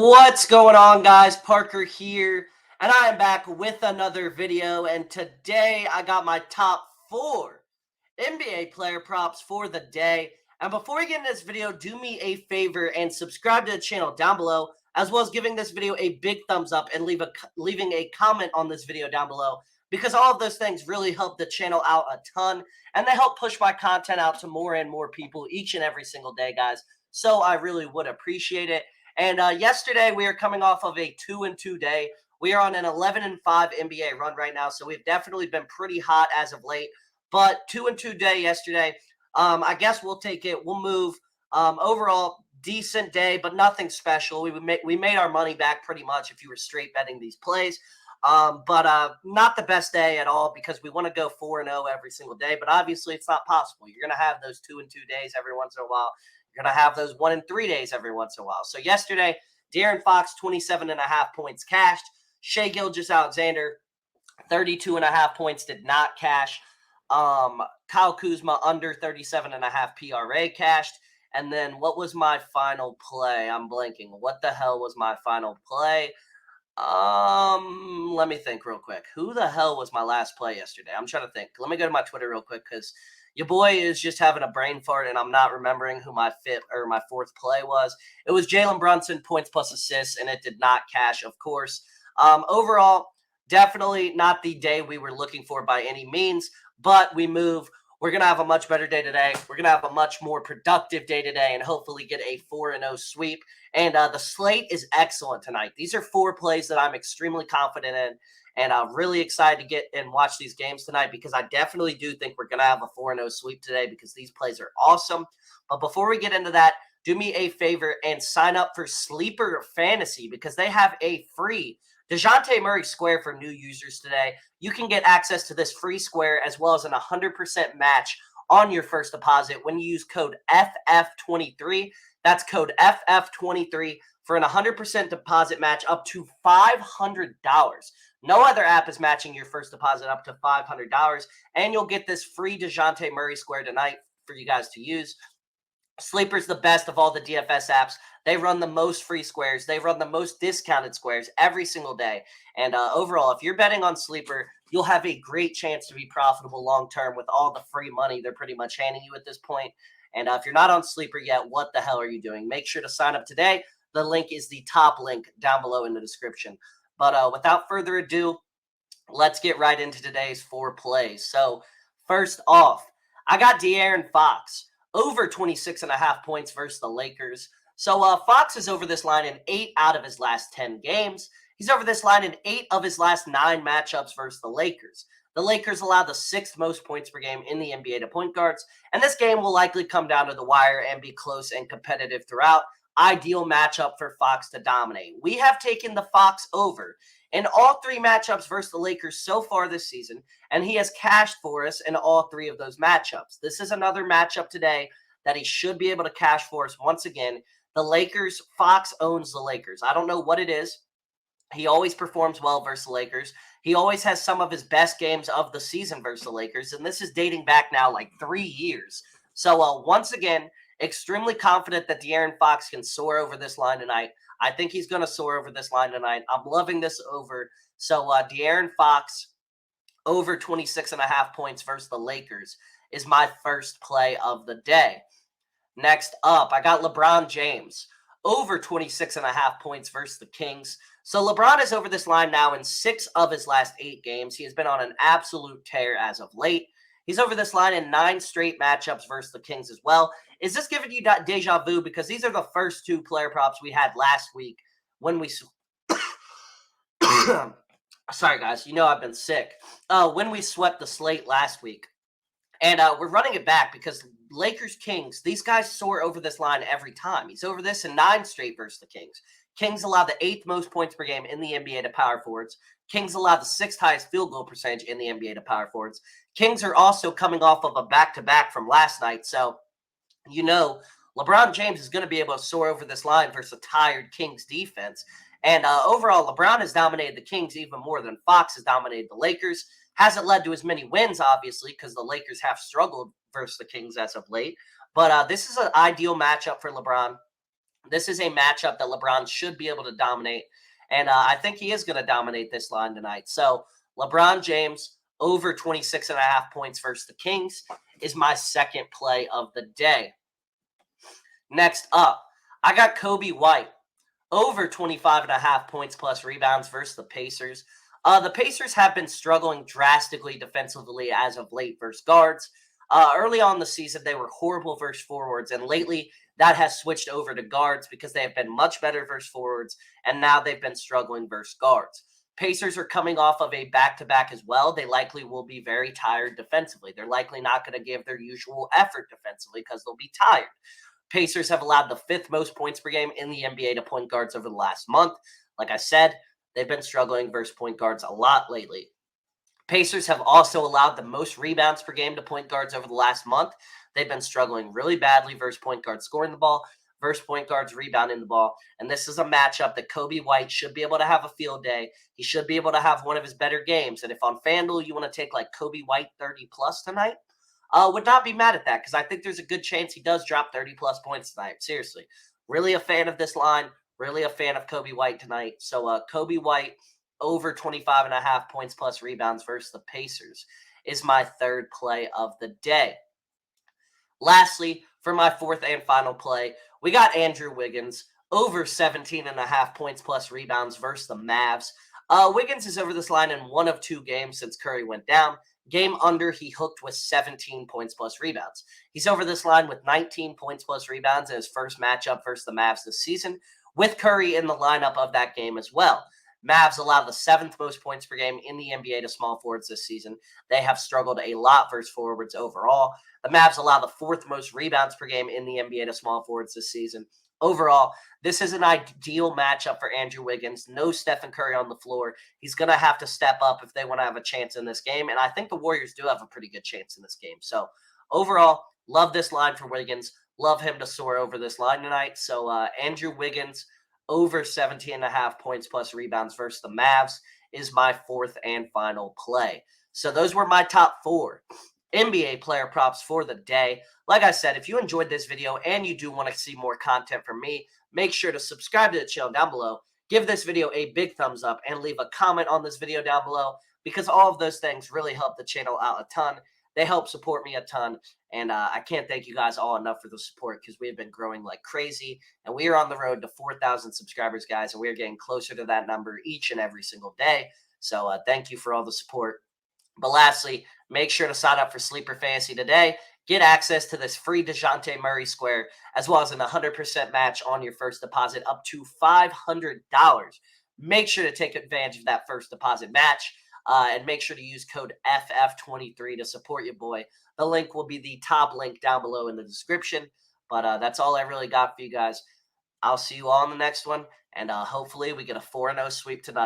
What's going on, guys? Parker here, and I am back with another video. And today I got my top 4 NBA player props for the day. And before we get into this video, do me a favor and subscribe to the channel down below, as well as giving this video a big thumbs up and leaving a comment on this video down below, because all of those things really help the channel out a ton, and they help push my content out to more and more people each and every single day, guys. So I really would appreciate it. And yesterday we are coming off of a 2-2 day. We are on an 11-5 NBA run right now, so we've definitely been pretty hot as of late. But 2-2 day yesterday. I guess we'll take it. We'll move. Overall, decent day, but nothing special. We made our money back pretty much if you were straight betting these plays. But not the best day at all, because we want to go 4-0 every single day. But obviously, it's not possible. You're going to have those 2-2 days every once in a while. You're going to have those 1-3 days every once in a while. So yesterday, DeAaron Fox, 27.5 points cashed. Shai Gilgeous-Alexander, 32.5 points, did not cash. Kyle Kuzma, under 37.5 PRA cashed. And then what was my final play? I'm blanking. What the hell was my final play? Let me think real quick. Who the hell was my last play yesterday? I'm trying to think. Let me go to my Twitter real quick, because your boy is just having a brain fart, and I'm not remembering who my fourth play was. It was Jalen Brunson, points plus assists, and it did not cash, of course. Overall, definitely not the day we were looking for by any means, but we move. We're going to have a much better day today. We're going to have a much more productive day today, and hopefully get a 4-0 sweep. And the slate is excellent tonight. These are 4 plays that I'm extremely confident in. And I'm really excited to get and watch these games tonight, because I definitely do think we're going to have a 4-0 sweep today, because these plays are awesome. But before we get into that, do me a favor and sign up for Sleeper Fantasy, because they have a free DeJounte Murray square for new users today. You can get access to this free square as well as an 100% match on your first deposit when you use code FF23. That's code FF23 for an 100% deposit match up to $500. No other app is matching your first deposit up to $500, and you'll get this free DeJounte Murray square tonight for you guys to use. Sleeper's the best of all the DFS apps. They run the most free squares. They run the most discounted squares every single day. And overall, if you're betting on Sleeper, you'll have a great chance to be profitable long-term with all the free money they're pretty much handing you at this point. And if you're not on Sleeper yet, what the hell are you doing? Make sure to sign up today. The link is the top link down below in the description. But without further ado, let's get right into today's 4 plays. So first off, I got DeAaron Fox, over 26.5 points versus the Lakers. So Fox is over this line in 8 out of his last 10 games. He's over this line in 8 of his last 9 matchups versus the Lakers. The Lakers allow the 6th most points per game in the NBA to point guards, and this game will likely come down to the wire and be close and competitive throughout. Ideal matchup for Fox to dominate. We have taken the Fox over in all 3 matchups versus the Lakers so far this season, and he has cashed for us in all 3 of those matchups. This is another matchup today that he should be able to cash for us once again. The Lakers, Fox owns the Lakers. I don't know what it is. He always performs well versus the Lakers. He always has some of his best games of the season versus the Lakers, and this is dating back now like 3 years. So once again, extremely confident that De'Aaron Fox can soar over this line tonight. I think he's going to soar over this line tonight. I'm loving this over. So De'Aaron Fox, over 26.5 points versus the Lakers, is my first play of the day. Next up, I got LeBron James, over 26.5 points versus the Kings. So LeBron is over this line now in 6 of his last 8 games. He has been on an absolute tear as of late. He's over this line in 9 straight matchups versus the Kings as well. Is this giving you deja vu? Because these are the first 2 player props we had last week when we sorry, guys. You know I've been sick. When we swept the slate last week. And we're running it back because Lakers, Kings, these guys soar over this line every time. He's over this in 9 straight versus the Kings. Kings allow the 8th most points per game in the NBA to power forwards. Kings allow the 6th highest field goal percentage in the NBA to power forwards. Kings are also coming off of a back-to-back from last night. So, you know, LeBron James is going to be able to soar over this line versus a tired Kings defense. And overall, LeBron has dominated the Kings even more than Fox has dominated the Lakers. Hasn't led to as many wins, obviously, because the Lakers have struggled versus the Kings as of late. But this is an ideal matchup for LeBron. This is a matchup that LeBron should be able to dominate, and I think he is going to dominate this line tonight. So LeBron James over 26.5 points versus the Kings is my second play of the day. Next up, I got Kobe White over 25.5 points plus rebounds versus the Pacers. The Pacers have been struggling drastically defensively as of late versus guards. Early on in the season, they were horrible versus forwards, and lately that has switched over to guards because they have been much better versus forwards, and now they've been struggling versus guards. Pacers are coming off of a back-to-back as well. They likely will be very tired defensively. They're likely not going to give their usual effort defensively because they'll be tired. Pacers have allowed the fifth most points per game in the NBA to point guards over the last month. Like I said, they've been struggling versus point guards a lot lately. Pacers have also allowed the most rebounds per game to point guards over the last month. They've been struggling really badly versus point guards scoring the ball, versus point guards rebounding the ball. And this is a matchup that Kobe White should be able to have a field day. He should be able to have one of his better games. And if on Fanduel you want to take like Kobe White 30 plus tonight, would not be mad at that because I think there's a good chance he does drop 30 plus points tonight. Seriously. Really a fan of this line. Really a fan of Kobe White tonight. So Kobe White over 25.5 points plus rebounds versus the Pacers is my third play of the day. Lastly, for my fourth and final play, we got Andrew Wiggins over 17.5 points plus rebounds versus the Mavs. Wiggins is over this line in one of two games since Curry went down. Game under, he hooked with 17 points plus rebounds. He's over this line with 19 points plus rebounds in his first matchup versus the Mavs this season, with Curry in the lineup of that game as well. Mavs allow the seventh most points per game in the NBA to small forwards this season. They have struggled a lot versus forwards overall. The Mavs allow the fourth most rebounds per game in the NBA to small forwards this season. Overall, this is an ideal matchup for Andrew Wiggins. No Stephen Curry on the floor. He's going to have to step up if they want to have a chance in this game. And I think the Warriors do have a pretty good chance in this game. So overall, love this line for Wiggins. Love him to soar over this line tonight. So Andrew Wiggins over 17.5 points plus rebounds versus the Mavs is my fourth and final play. So those were my top four NBA player props for the day. Like I said, if you enjoyed this video and you do want to see more content from me, make sure to subscribe to the channel down below. Give this video a big thumbs up and leave a comment on this video down below because all of those things really help the channel out a ton. They help support me a ton. And I can't thank you guys all enough for the support because we have been growing like crazy. And we are on the road to 4,000 subscribers, guys. And we are getting closer to that number each and every single day. So thank you for all the support. But lastly, make sure to sign up for Sleeper Fantasy today. Get access to this free DeJounte Murray square, as well as an 100% match on your first deposit up to $500. Make sure to take advantage of that first deposit match. And make sure to use code FF23 to support your boy. The link will be the top link down below in the description. But that's all I really got for you guys. I'll see you all in the next one. And hopefully we get a 4-0 sweep tonight.